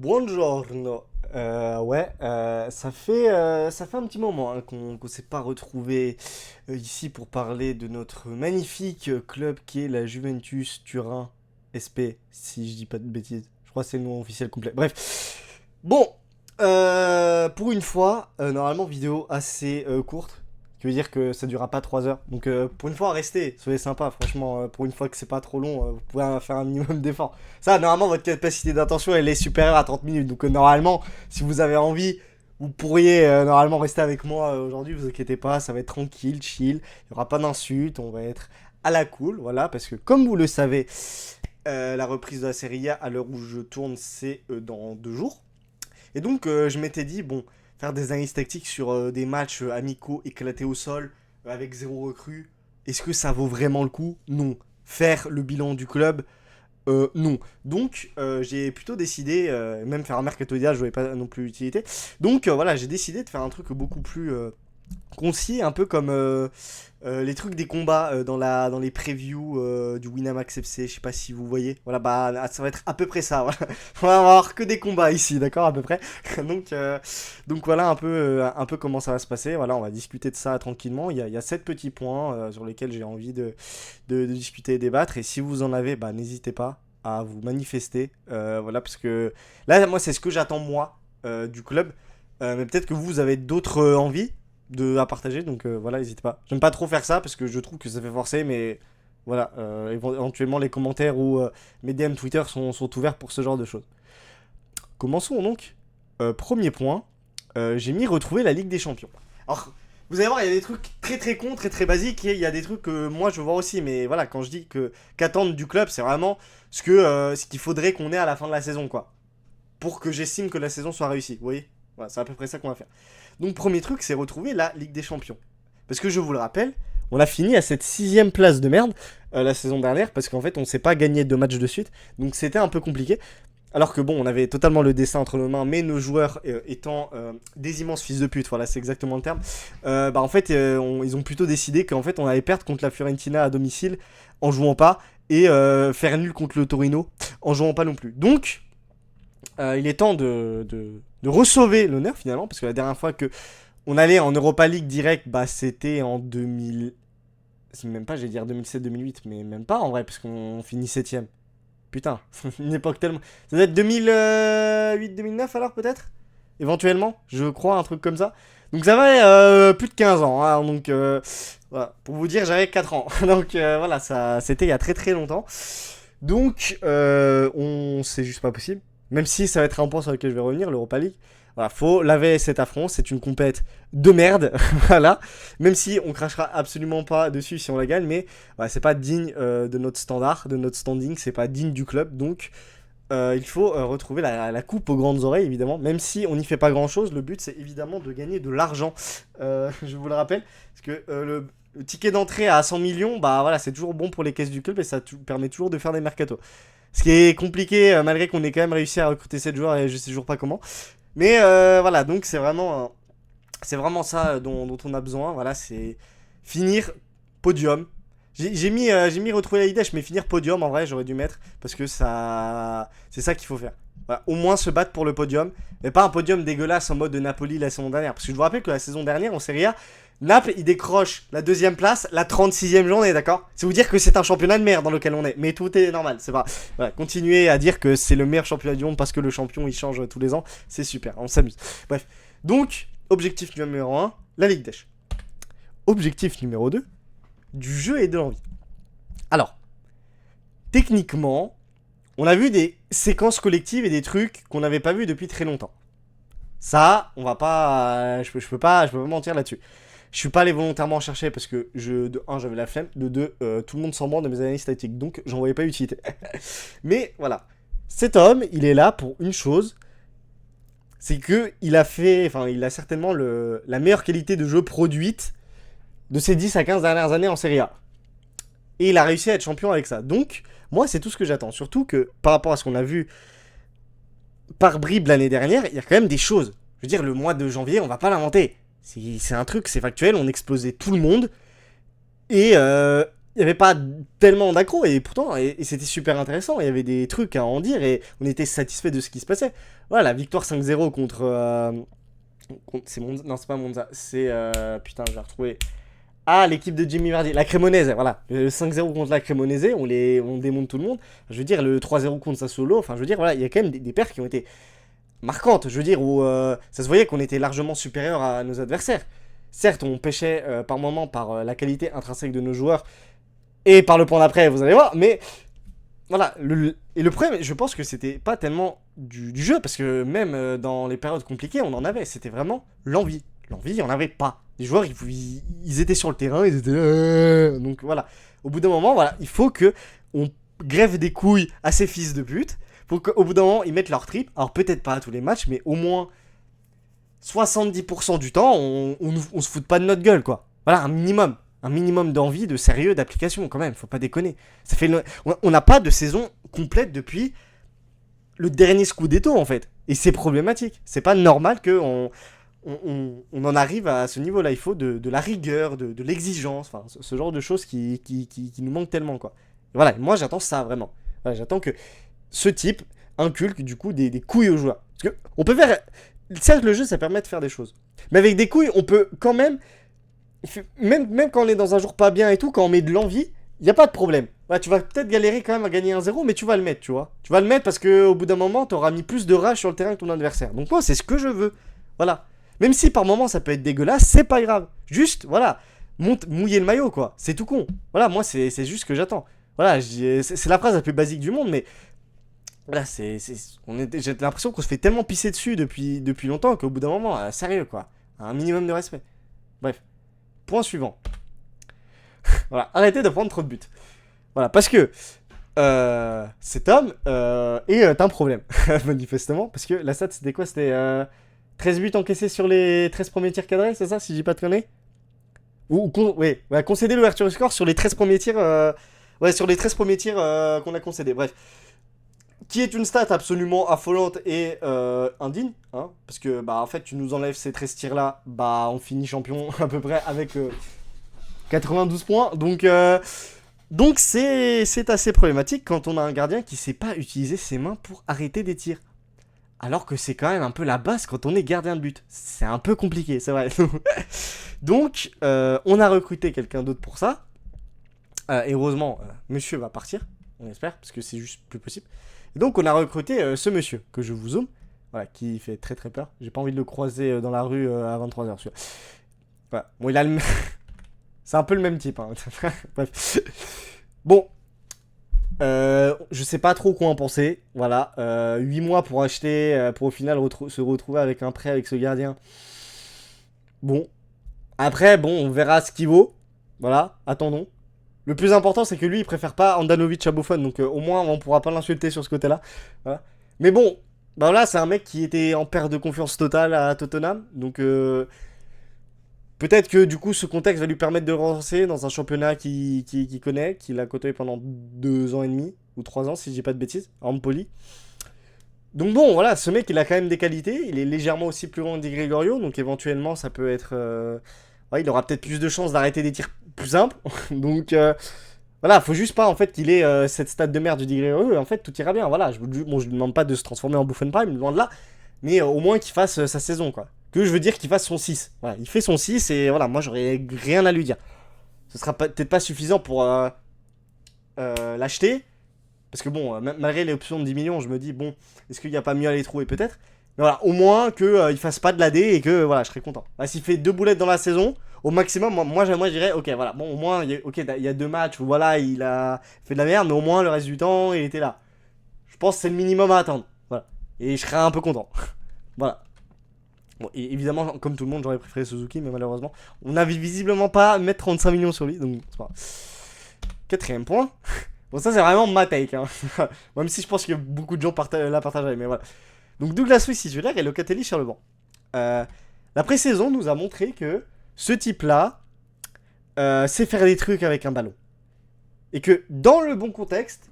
Buongiorno. Ça fait un petit moment hein, qu'on s'est pas retrouvé ici pour parler de notre magnifique club qui est la Juventus Turin SP, si je dis pas de bêtises. Je crois que c'est le nom officiel complet. Bref. Bon, pour une fois, normalement vidéo assez courte. Ce qui veut dire que ça durera pas 3 heures. Donc pour une fois, restez, soyez sympa. Franchement, pour une fois que c'est pas trop long, vous pouvez faire un minimum d'effort. Ça, normalement, votre capacité d'attention, elle est supérieure à 30 minutes. Donc normalement, si vous avez envie, vous pourriez normalement rester avec moi aujourd'hui. Vous inquiétez pas, ça va être tranquille, chill. Il n'y aura pas d'insultes, on va être à la cool. Voilà, parce que comme vous le savez, la reprise de la Serie A, à l'heure où je tourne, c'est dans 2 jours. Et donc, je m'étais dit, bon, faire des analyses tactiques sur des matchs amicaux éclatés au sol, avec zéro recrue, est-ce que ça vaut vraiment le coup? Non. Faire le bilan du club? Non. Donc, j'ai plutôt décidé, même faire un mercato idéal, je voyais pas non plus l'utilité. Donc, voilà, j'ai décidé de faire un truc beaucoup plus concis, un peu comme les trucs des combats dans les previews du Winamax FC, je sais pas si vous voyez. Voilà, bah ça va être à peu près ça. Voilà. On va avoir que des combats ici, d'accord, à peu près. donc, donc voilà un peu comment ça va se passer. Voilà, on va discuter de ça tranquillement. Il y a 7 petits points sur lesquels j'ai envie de discuter et débattre. Et si vous en avez, bah n'hésitez pas à vous manifester. Voilà, parce que là, moi, c'est ce que j'attends moi du club. Mais peut-être que vous avez d'autres envies à partager, donc voilà, n'hésitez pas. J'aime pas trop faire ça parce que je trouve que ça fait forcer, mais voilà, éventuellement les commentaires ou mes DM Twitter sont ouverts pour ce genre de choses. Commençons donc. Premier point, j'ai mis retrouver la Ligue des Champions. Alors, vous allez voir, il y a des trucs très très cons, très très basiques, et il y a des trucs que moi je veux voir aussi, mais voilà, quand je dis que qu'attendre du club, c'est vraiment ce qu'il faudrait qu'on ait à la fin de la saison, quoi. Pour que j'estime que la saison soit réussie, vous voyez. Voilà, c'est à peu près ça qu'on va faire. Donc premier truc, c'est retrouver la Ligue des Champions. Parce que je vous le rappelle, on a fini à cette 6ème place de merde la saison dernière, parce qu'en fait on ne s'est pas gagné 2 matchs de suite, donc c'était un peu compliqué. Alors que bon, on avait totalement le dessin entre nos mains, mais nos joueurs étant des immenses fils de pute, voilà, c'est exactement le terme. Bah en fait, ils ont plutôt décidé qu'en fait on allait perdre contre la Fiorentina à domicile en jouant pas, et faire nul contre le Torino en jouant pas non plus. Donc, il est temps de ressauver l'honneur finalement, parce que la dernière fois que on allait en Europa League direct, bah c'était en 2000. C'est même pas, j'allais dire 2007-2008, mais même pas en vrai, parce qu'on finit 7ème. Putain, une époque tellement. Ça doit être 2008-2009 alors peut-être. Éventuellement, je crois, un truc comme ça. Donc ça va plus de 15 ans. Hein, donc voilà, pour vous dire, j'avais 4 ans. Donc voilà, ça c'était il y a très très longtemps. Donc c'est juste pas possible. Même si ça va être un point sur lequel je vais revenir, l'Europa League. Voilà, faut laver cet affront, c'est une compète de merde, voilà. Même si on crachera absolument pas dessus si on la gagne, mais voilà, c'est pas digne de notre standard, de notre standing, c'est pas digne du club, donc il faut retrouver la coupe aux grandes oreilles, évidemment. Même si on n'y fait pas grand chose, le but c'est évidemment de gagner de l'argent, je vous le rappelle, parce que le ticket d'entrée à 100 millions, bah voilà, c'est toujours bon pour les caisses du club et ça permet toujours de faire des mercatos. Ce qui est compliqué, malgré qu'on ait quand même réussi à recruter 7 joueurs et je sais toujours pas comment. Mais voilà, donc c'est vraiment ça dont on a besoin. Voilà, c'est finir podium. J'ai mis retrouver la Ligue, mais finir podium en vrai, j'aurais dû mettre parce que c'est ça qu'il faut faire. Voilà, au moins se battre pour le podium, mais pas un podium dégueulasse en mode de Napoli la saison dernière. Parce que je vous rappelle que la saison dernière en Serie A, Naples, il décroche la 2ème place, la 36e journée, d'accord. C'est vous dire que c'est un championnat de merde dans lequel on est. Mais tout est normal, c'est pas. Voilà, continuez à dire que c'est le meilleur championnat du monde parce que le champion il change tous les ans. C'est super, on s'amuse. Bref. Donc, objectif numéro 1, la Ligue des. Objectif numéro 2, du jeu et de l'envie. Alors, techniquement, on a vu des séquences collectives et des trucs qu'on n'avait pas vu depuis très longtemps. Ça, on va pas. Je peux pas mentir là-dessus. Je suis pas allé volontairement en chercher parce que de 1 j'avais la flemme, de 2 tout le monde s'en branle de mes analyses statistiques, donc j'en voyais pas utilité. Mais voilà, cet homme, il est là pour une chose, c'est que il a certainement la meilleure qualité de jeu produite de ces 10 à 15 dernières années en Serie A. Et il a réussi à être champion avec ça. Donc, moi, c'est tout ce que j'attends. Surtout que par rapport à ce qu'on a vu par bribes l'année dernière, il y a quand même des choses. Je veux dire, le mois de janvier, on va pas l'inventer. C'est un truc, c'est factuel, on explosait tout le monde. Et il n'y avait pas tellement d'accro et pourtant et c'était super intéressant, il y avait des trucs à en dire et on était satisfait de ce qui se passait. Voilà, la victoire 5-0 c'est Monza, non c'est pas Monza, c'est putain je vais retrouver. Ah, l'équipe de Jimmy Vardy, la Cremonese, voilà. Le 5-0 contre la Cremonese, on démonte tout le monde. Je veux dire, le 3-0 contre Sassuolo, enfin je veux dire, voilà, il y a quand même des perfs qui ont été marquantes, je veux dire, où ça se voyait qu'on était largement supérieur à nos adversaires. Certes, on pêchait par moments par la qualité intrinsèque de nos joueurs et par le point d'après, vous allez voir, mais voilà. Et le problème, je pense que c'était pas tellement du jeu, parce que même dans les périodes compliquées, on en avait. C'était vraiment l'envie. L'envie, il n'y en avait pas. Les joueurs, ils étaient sur le terrain, ils étaient là. Donc voilà. Au bout d'un moment, voilà, il faut que on grève des couilles à ces fils de pute. Pour qu'au bout d'un moment, ils mettent leur trip. Alors peut-être pas à tous les matchs, mais au moins 70% du temps, on se fout pas de notre gueule, quoi. Voilà, un minimum. Un minimum d'envie, de sérieux, d'application, quand même. Faut pas déconner. On n'a pas de saison complète depuis le dernier Scudetto, en fait. Et c'est problématique. C'est pas normal qu'on on en arrive à ce niveau-là. Il faut de la rigueur, de l'exigence, enfin, ce genre de choses qui nous manquent tellement, quoi. Et voilà, moi j'attends ça, vraiment. Voilà, j'attends que ce type inculque, du coup, des couilles aux joueurs. Parce que on peut faire... Certes, le jeu, ça permet de faire des choses. Mais avec des couilles, on peut quand même... Même quand on est dans un jour pas bien et tout, quand on met de l'envie, il n'y a pas de problème. Ouais, tu vas peut-être galérer quand même à gagner 1-0, mais tu vas le mettre, tu vois. Tu vas le mettre parce qu'au bout d'un moment, tu auras mis plus de rage sur le terrain que ton adversaire. Donc moi, c'est ce que je veux. Voilà. Même si par moment, ça peut être dégueulasse, c'est pas grave. Juste, voilà, mouiller le maillot, quoi. C'est tout con. Voilà, moi, c'est juste ce que j'attends. Voilà, c'est la phrase la plus basique du monde, mais... Voilà, j'ai l'impression qu'on se fait tellement pisser dessus depuis longtemps qu'au bout d'un moment, sérieux, quoi. Un minimum de respect. Bref. Point suivant. Voilà, arrêtez de prendre trop de buts. Voilà, parce que cet homme est un problème, manifestement. Parce que la stat, c'était quoi? C'était 13 buts encaissés sur les 13 premiers tirs cadrés, c'est ça, si je dis pas de conneries? Ouais, concéder l'ouverture du score sur les 13 premiers tirs. Ouais, sur les 13 premiers tirs qu'on a concédés. Bref. Qui est une stat absolument affolante et indigne, hein, parce que bah en fait tu nous enlèves ces 13 tirs là, bah on finit champion à peu près avec 92 points, donc c'est assez problématique quand on a un gardien qui sait pas utiliser ses mains pour arrêter des tirs. Alors que c'est quand même un peu la base quand on est gardien de but. C'est un peu compliqué, c'est vrai. Donc on a recruté quelqu'un d'autre pour ça, et heureusement monsieur va partir, on espère, parce que c'est juste plus possible. Et donc on a recruté ce monsieur, que je vous zoome, voilà, qui fait très très peur. J'ai pas envie de le croiser dans la rue à 23h. Voilà. Bon, il a le... c'est un peu le même type, hein. Bref. Bon. Je sais pas trop quoi en penser. Voilà. 8 mois pour acheter, pour au final se retrouver avec un prêt avec ce gardien. Bon. Après, bon, on verra ce qu'il vaut. Voilà, attendons. Le plus important, c'est que lui, il préfère pas Andanovic à Buffon, donc au moins, on pourra pas l'insulter sur ce côté-là. Voilà. Mais bon, bah là, c'est un mec qui était en perte de confiance totale à Tottenham, donc peut-être que du coup, ce contexte va lui permettre de relancer dans un championnat qu'il connaît, qu'il a côtoyé pendant 2 ans et demi, ou 3 ans, si je dis pas de bêtises, à Empoli. Donc bon, voilà, ce mec, il a quand même des qualités, il est légèrement aussi plus grand que Di Gregorio, donc éventuellement, ça peut être... ouais, il aura peut-être plus de chances d'arrêter des tirs plus simples. Donc voilà, faut juste pas en fait qu'il ait cette stat de merde du Di Gregorio, et en fait tout ira bien. Voilà, bon, je lui demande pas de se transformer en Buffon Prime, loin de là, mais au moins qu'il fasse sa saison, quoi. Que je veux dire qu'il fasse son 6. Voilà, il fait son 6 et voilà, moi j'aurais rien à lui dire. Ce sera peut-être pas suffisant pour l'acheter, parce que bon, malgré les options de 10 millions, je me dis, bon, est-ce qu'il n'y a pas mieux à les trouver peut-être? Mais voilà, au moins qu'il fasse pas de la D et que voilà, je serais content. Bah, s'il fait 2 boulettes dans la saison, au maximum, moi je dirais, ok, voilà, bon, au moins, il y a 2 matchs où voilà, il a fait de la merde, mais au moins le reste du temps, il était là. Je pense que c'est le minimum à attendre. Voilà. Et je serais un peu content. Voilà. Bon, et évidemment, comme tout le monde, j'aurais préféré Suzuki, mais malheureusement, on n'avait visiblement pas à mettre 35 millions sur lui, donc c'est pas grave. 4ème point. Bon, ça, c'est vraiment ma take, hein. Même si je pense que beaucoup de gens la partageraient, mais voilà. Donc Douglas Luiz titulaire et Locatelli sur le banc. La pré-saison nous a montré que ce type-là sait faire des trucs avec un ballon. Et que dans le bon contexte,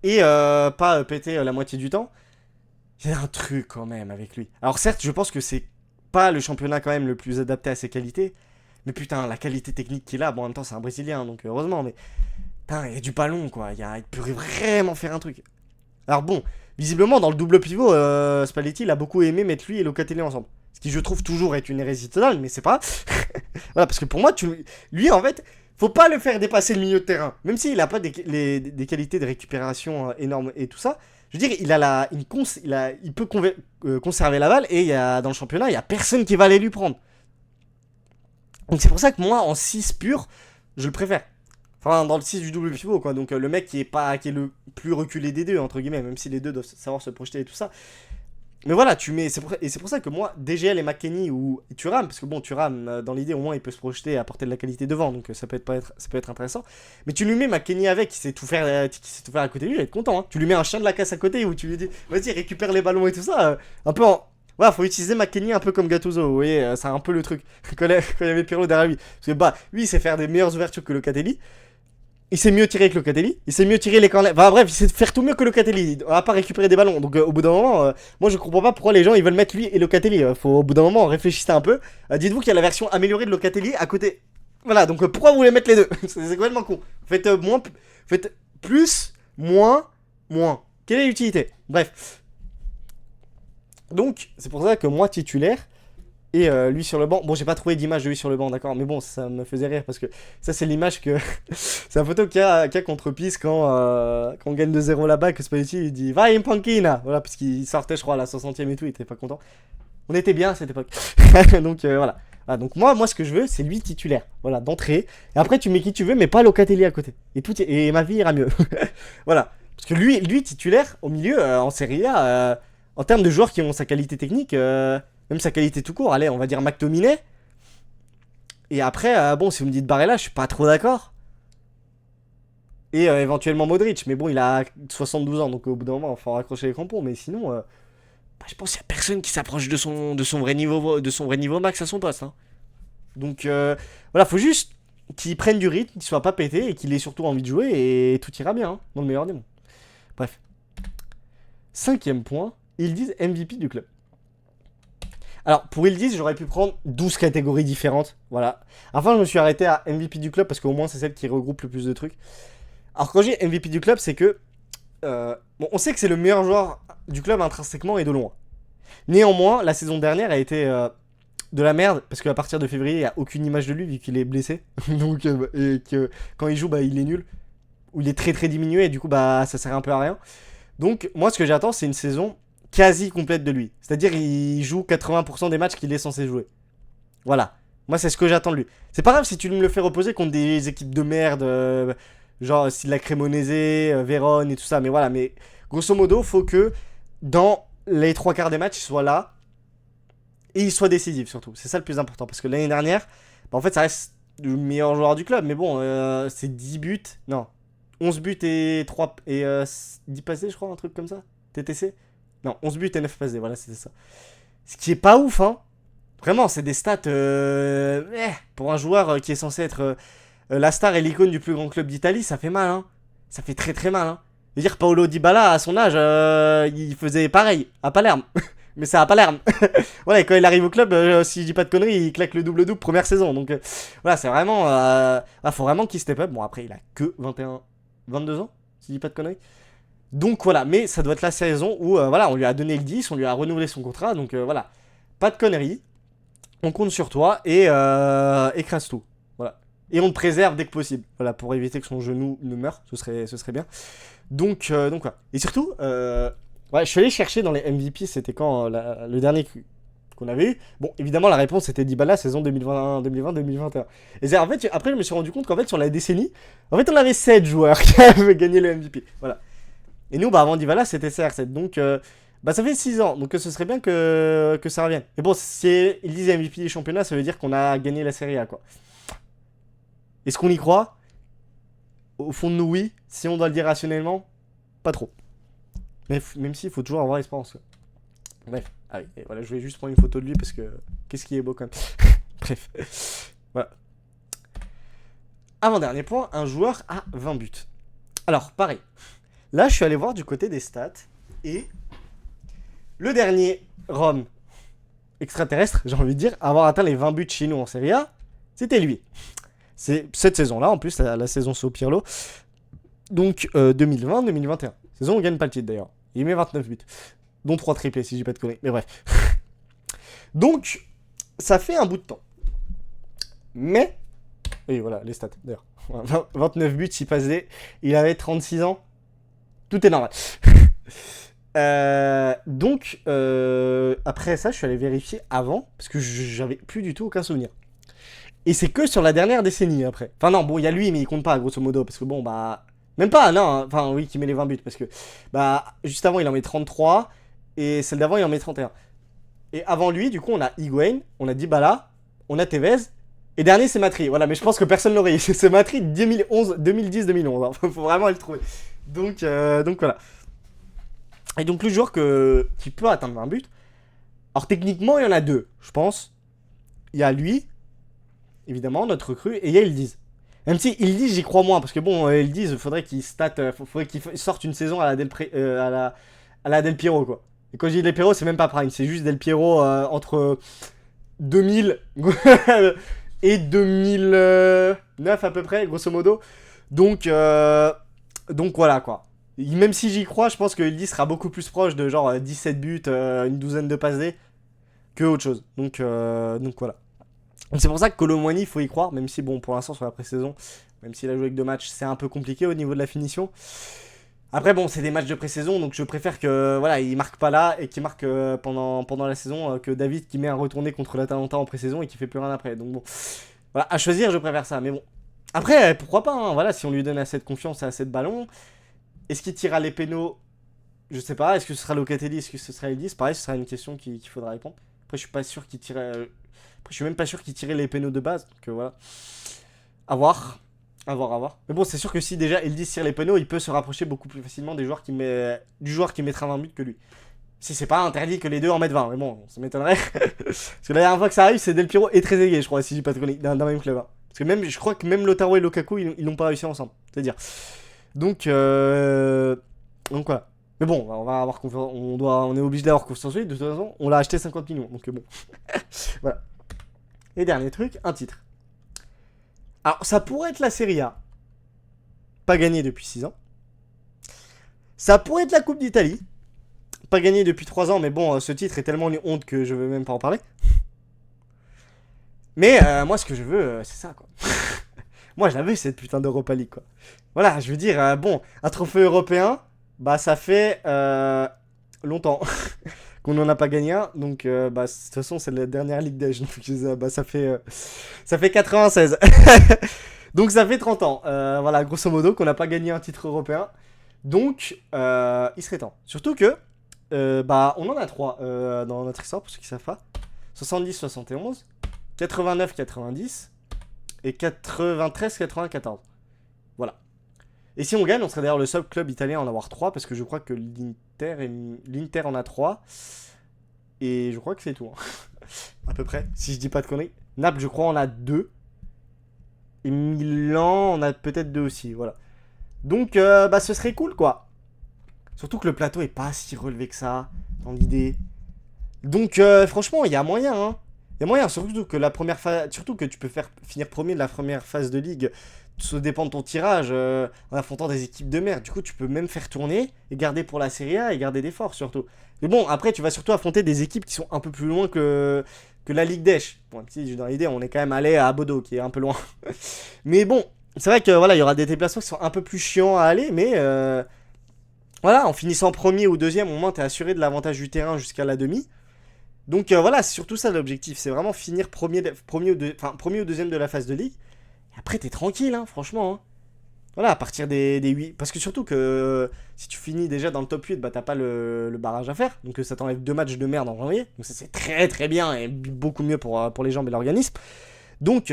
et pas péter la moitié du temps, il y a un truc quand même avec lui. Alors certes, je pense que c'est pas le championnat quand même le plus adapté à ses qualités, Mais putain, la qualité technique qu'il a, bon, en même temps, c'est un Brésilien, donc heureusement, mais putain, il y a du ballon, quoi. Il peut vraiment faire un truc. Alors bon, visiblement, dans le double pivot, Spalletti, il a beaucoup aimé mettre lui et Locatelli ensemble. Ce qui, je trouve, toujours est une hérésie totale, mais c'est pas. Voilà, parce que pour moi, lui, en fait, faut pas le faire dépasser le milieu de terrain. Même s'il a pas des qualités de récupération énormes et tout ça. Je veux dire, il peut conserver la balle et dans le championnat, il y a personne qui va aller lui prendre. Donc c'est pour ça que moi, en 6 pur, je le préfère. Enfin, dans le 6 du double pivot, quoi. Donc le mec qui est le plus reculé des deux, entre guillemets, même si les deux doivent savoir se projeter et tout ça. Mais voilà, c'est pour ça que moi, DGL et McKennie ou Thuram, parce que bon, Thuram, dans l'idée, au moins, il peut se projeter et apporter de la qualité devant, donc ça peut être intéressant. Mais tu lui mets McKennie avec, qui sait tout faire à côté de lui, il va être content. Hein. Tu lui mets un chien de la casse à côté où tu lui dis, vas-y, récupère les ballons et tout ça, un peu en. Voilà, faut utiliser McKennie un peu comme Gattuso, vous voyez, c'est un peu le truc. Quand il y avait Pirlo derrière lui. Parce que bah, lui, il sait faire des meilleures ouvertures que Locatelli. Il sait mieux tirer que Locatelli, il sait mieux tirer les corners. Enfin bref, il sait faire tout mieux que Locatelli, à part récupérer des ballons. Donc au bout d'un moment, moi je comprends pas pourquoi les gens ils veulent mettre lui et Locatelli. Au bout d'un moment, réfléchissez un peu. Dites-vous qu'il y a la version améliorée de Locatelli à côté. Voilà, donc pourquoi vous voulez mettre les deux? C'est complètement con. Faites faites plus, moins, moins. Quelle est l'utilité? Bref. Donc c'est pour ça que moi titulaire. Et lui sur le banc, bon j'ai pas trouvé d'image de lui sur le banc, d'accord, mais bon ça me faisait rire parce que ça c'est l'image que c'est la photo qu'il y a contre Pise quand on gagne 2-0 là-bas, que Spalletti il dit va in panchina, voilà, parce qu'il sortait je crois à la 60e et tout, il était pas content. On était bien à cette époque. Donc voilà. Ah, donc moi ce que je veux c'est lui titulaire, voilà, d'entrée, et après tu mets qui tu veux mais pas Locatelli à côté, et ma vie ira mieux. Voilà, parce que lui titulaire au milieu en Serie A, en termes de joueurs qui ont sa qualité technique, même sa qualité tout court, allez, on va dire McTominay. Et après, bon, si vous me dites Barella, je suis pas trop d'accord. Et éventuellement Modric, mais bon, il a 72 ans, donc au bout d'un moment, il faut raccrocher les crampons. Mais sinon, bah, je pense qu'il y a personne qui s'approche de son vrai niveau max à son poste. Hein. Donc voilà, faut juste qu'il prenne du rythme, qu'il soit pas pété et qu'il ait surtout envie de jouer et tout ira bien, hein, dans le meilleur des mondes. Bref. 5ème point, ils disent MVP du club. Alors, pour ils disent, j'aurais pu prendre 12 catégories différentes. Voilà. Enfin, je me suis arrêté à MVP du club parce qu'au moins, c'est celle qui regroupe le plus de trucs. Alors, quand j'ai MVP du club, c'est que. Bon, on sait que c'est le meilleur joueur du club intrinsèquement et de loin. Néanmoins, la saison dernière a été de la merde parce qu'à partir de février, il n'y a aucune image de lui vu qu'il est blessé. Donc, et que quand il joue, bah, il est nul. Ou il est très très diminué et du coup, bah, ça sert un peu à rien. Donc, moi, ce que j'attends, c'est une saison quasi complète de lui. C'est-à-dire, il joue 80% des matchs qu'il est censé jouer. Voilà. Moi, c'est ce que j'attends de lui. C'est pas grave si tu me le fais reposer contre des équipes de merde, genre style la Cremonese, Vérone et tout ça. Mais voilà, mais grosso modo, faut que dans les 3 quarts des matchs, il soit là et il soit décisif surtout. C'est ça le plus important. Parce que l'année dernière, bah, en fait, ça reste le meilleur joueur du club. Mais bon, c'est 10 buts. Non. 11 buts et 10 passés, je crois, un truc comme ça. TTC. Non, 11 buts et 9 passes, voilà, c'était ça. Ce qui est pas ouf, hein. Vraiment, c'est des stats pour un joueur qui est censé être la star et l'icône du plus grand club d'Italie, ça fait mal, hein. Ça fait très très mal, hein. Je veux dire, Paolo Dybala, à son âge, il faisait pareil, à Palerme. Mais c'est à Palerme. Voilà, et quand il arrive au club, si je dis pas de conneries, il claque le double-double première saison. Donc voilà, c'est vraiment... faut vraiment qu'il step up. Bon, après, il a que 22 ans, si je dis pas de conneries. Donc voilà, mais ça doit être la saison où voilà, on lui a donné le 10, on lui a renouvelé son contrat, donc voilà, pas de conneries, on compte sur toi et écrase tout, voilà. Et on te préserve dès que possible, voilà, pour éviter que son genou ne meure, ce serait bien. Donc voilà. Et surtout, ouais, je suis allé chercher dans les MVP, c'était quand le dernier qu'on avait eu. Bon, évidemment, la réponse c'était Dybala, saison 2020-2021. Et en fait, après, je me suis rendu compte qu'en fait, sur la décennie, en fait, on avait 7 joueurs qui avaient gagné le MVP, voilà. Et nous, bah, avant Dybala, c'était CR7. Donc, bah, ça fait 6 ans. Donc, ce serait bien que ça revienne. Mais bon, si ils disent MVP des championnats, ça veut dire qu'on a gagné la Serie A, quoi. Est-ce qu'on y croit? Au fond de nous, oui. Si on doit le dire rationnellement, pas trop. Mais même s'il faut toujours avoir espérance, quoi. Bref. Ah oui, et voilà, je vais juste prendre une photo de lui parce que... Qu'est-ce qui est beau, quand même. Bref. Voilà. Avant-dernier point, un joueur à 20 buts. Alors, pareil. Là, je suis allé voir du côté des stats et le dernier Rome extraterrestre, j'ai envie de dire, à avoir atteint les 20 buts chez nous en Serie A, C'était lui. C'est cette saison-là, en plus, la saison c'est au Pirlo. Donc 2020-2021. Saison où on gagne pas le titre d'ailleurs. Il met 29 buts. Dont 3 triplés si j'ai pas de conneries. Mais bref. Donc, ça fait un bout de temps. Mais. Oui, voilà, les stats d'ailleurs. 29 buts, 6 passes D. Il avait 36 ans. Tout est normal. Donc, après ça, je suis allé vérifier avant. Parce que j'avais plus du tout aucun souvenir. Et c'est que sur la dernière décennie après. Enfin, non, bon, il y a lui, mais il compte pas, grosso modo. Parce que bon, bah. Même pas, non. Hein. Enfin, oui, qui met les 20 buts. Parce que, bah, juste avant, il en met 33. Et celle d'avant, il en met 31. Et avant lui, du coup, on a Higuain, on a Dybala, on a Tevez. Et dernier, c'est Matri. Voilà, mais je pense que personne l'aurait eu. C'est Matri 2010-2011. Hein. Faut vraiment le trouver. Donc voilà. Et donc, le joueur qui peut atteindre 20 buts. Alors, techniquement, il y en a deux, je pense. Il y a lui, évidemment, notre recrue, et il y a Yildiz. Même si Yildiz, j'y crois moins. Parce que bon, Yildiz, il faudrait qu'il faudrait qu'il sorte une saison à la Del Piero, quoi. Et quand je dis Del Piero, c'est même pas Prime. C'est juste Del Piero entre 2000 et 2009 à peu près, grosso modo. Donc voilà, quoi. Même si j'y crois, je pense que Yildiz sera beaucoup plus proche de genre 17 buts, une douzaine de passes D, que autre chose. Donc voilà. Donc c'est pour ça que Kolo Muani, il faut y croire, même si bon, pour l'instant sur la pré-saison, même s'il a joué avec 2 matchs, c'est un peu compliqué au niveau de la finition. Après bon, c'est des matchs de pré-saison, donc je préfère que voilà, il marque pas là et qu'il marque pendant la saison que David qui met un retourné contre l'Atalanta en pré-saison et qui fait plus rien après. Donc bon, voilà, à choisir, je préfère ça. Mais bon, après pourquoi pas, hein, voilà, si on lui donne assez de confiance et assez de ballons, est-ce qu'il tire à les pénaux? Je sais pas. Est-ce que ce sera Locatelli, est-ce que ce sera Yildiz? Pareil, ce sera une question qu'il faudra répondre. Après, je suis pas sûr qu'il tirait. Après, je suis même pas sûr qu'il tirait les pénaux de base. Donc voilà. À voir. À voir. Mais bon, c'est sûr que si déjà Yildiz tire les pénaux, il peut se rapprocher beaucoup plus facilement du joueur qui mettra 20 buts que lui. Si c'est pas interdit que les deux en mettent 20. Mais bon, ça m'étonnerait. Parce que la dernière fois que ça arrive, c'est Del Piero et Trezeguet, je crois, si j'ai pas de conneries, dans même club. Hein. Parce que même, je crois que même Lautaro et Lukaku, ils n'ont pas réussi ensemble. C'est-à-dire. Donc voilà. Mais bon, on va avoir confiance. On est obligé d'avoir confiance en lui. De toute façon, on l'a acheté 50 millions. Donc bon. Voilà. Et dernier truc, un titre. Alors, ça pourrait être la Serie A. Pas gagné depuis 6 ans. Ça pourrait être la Coupe d'Italie. Pas gagné depuis 3 ans, mais bon, ce titre est tellement une honte que je veux même pas en parler. Mais moi, ce que je veux, c'est ça, quoi. Moi, je la veux, cette putain d'Europa League, quoi. Voilà, je veux dire, bon, un trophée européen, bah, ça fait longtemps qu'on n'en a pas gagné un. Donc, bah, de toute façon, c'est la dernière Ligue des Nations. Bah, ça fait 96. Donc, ça fait 30 ans. Voilà, grosso modo, qu'on n'a pas gagné un titre européen. Donc, il serait temps. Surtout que, bah, on en a 3 dans notre histoire, pour ceux qui savent pas. 70-71, 89-90 et 93-94. Voilà. Et si on gagne, on serait d'ailleurs le seul club italien à en avoir 3, parce que je crois que l'Inter en a 3. Et je crois que c'est tout. Hein. À peu près, si je dis pas de conneries. Naples, je crois, en a 2. Et Milan en a peut-être 2 aussi. Voilà. Donc, bah, ce serait cool, quoi. Surtout que le plateau est pas si relevé que ça, dans l'idée. Donc, franchement, il y a moyen, hein. Il y a moyen, surtout que surtout que tu peux finir premier de la première phase de ligue. Ça dépend de ton tirage en affrontant des équipes de merde. Du coup, tu peux même faire tourner et garder pour la Serie A et garder des forces surtout. Mais bon, après, tu vas surtout affronter des équipes qui sont un peu plus loin que la Ligue d'Esch. Bon, si dans l'idée, on est quand même allé à Bodo, qui est un peu loin. Mais bon, c'est vrai que voilà, il y aura des déplacements qui sont un peu plus chiants à aller, mais voilà, en finissant premier ou deuxième, au moins, t'es assuré de l'avantage du terrain jusqu'à la demi. Donc voilà, c'est surtout ça l'objectif, c'est vraiment finir premier ou deuxième de la phase de ligue. Et après, t'es tranquille, hein, franchement. Hein. Voilà, à partir des 8. Parce que surtout que si tu finis déjà dans le top 8, bah t'as pas le barrage à faire. Donc ça t'enlève 2 matchs de merde en janvier. Donc ça c'est très très bien et beaucoup mieux pour les jambes et l'organisme. Donc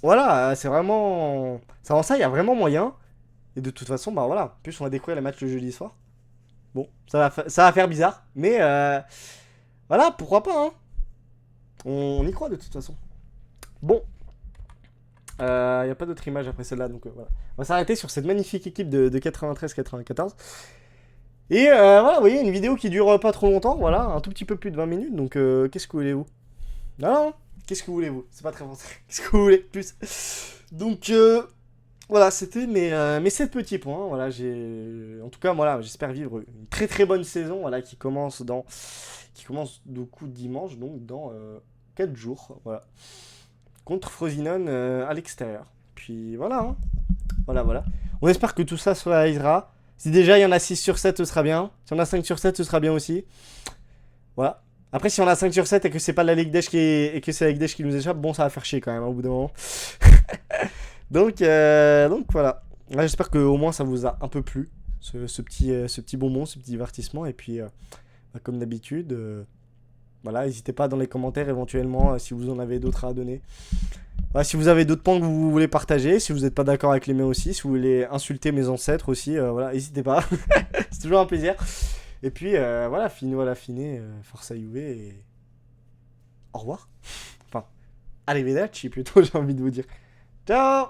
voilà, c'est vraiment. Ça en ça, il y a vraiment moyen. Et de toute façon, bah voilà. En plus, on va découvrir les matchs le jeudi soir. Bon, ça va faire bizarre. Mais voilà, pourquoi pas, hein. On y croit de toute façon. Bon. Il n'y a pas d'autre image après celle-là, donc voilà. On va s'arrêter sur cette magnifique équipe de 93-94. Et voilà, vous voyez, une vidéo qui dure pas trop longtemps, voilà, un tout petit peu plus de 20 minutes, donc qu'est-ce que voulez-vous? Non, non, Qu'est-ce que vous voulez-vous? C'est pas très français. Qu'est-ce que vous voulez plus? Donc, voilà, c'était mes 7 petits points. Voilà, en tout cas, voilà, j'espère vivre une très très bonne saison, voilà, qui commence du coup dimanche, donc dans 4 jours, voilà, contre Frosinone à l'extérieur. Puis voilà, hein. Voilà, voilà. On espère que tout ça se réalisera. Si déjà il y en a 6 sur 7, ce sera bien. Si on a 5 sur 7, ce sera bien aussi. Voilà. Après, si on a 5 sur 7 et que c'est pas la Ligue d'Esch et que c'est la Ligue d'Esch qui nous échappe, bon, ça va faire chier quand même, hein, au bout d'un moment. Donc voilà. Là, j'espère que au moins ça vous a un peu plu, ce petit bonbon, ce petit divertissement. Et puis, bah, comme d'habitude, voilà, n'hésitez pas dans les commentaires éventuellement si vous en avez d'autres à donner. Voilà, si vous avez d'autres points que vous voulez partager, si vous n'êtes pas d'accord avec les miens aussi, si vous voulez insulter mes ancêtres aussi, voilà, n'hésitez pas. C'est toujours un plaisir. Et puis, voilà, force à Juve et au revoir. Enfin, arrivederci plutôt, j'ai envie de vous dire. Ciao!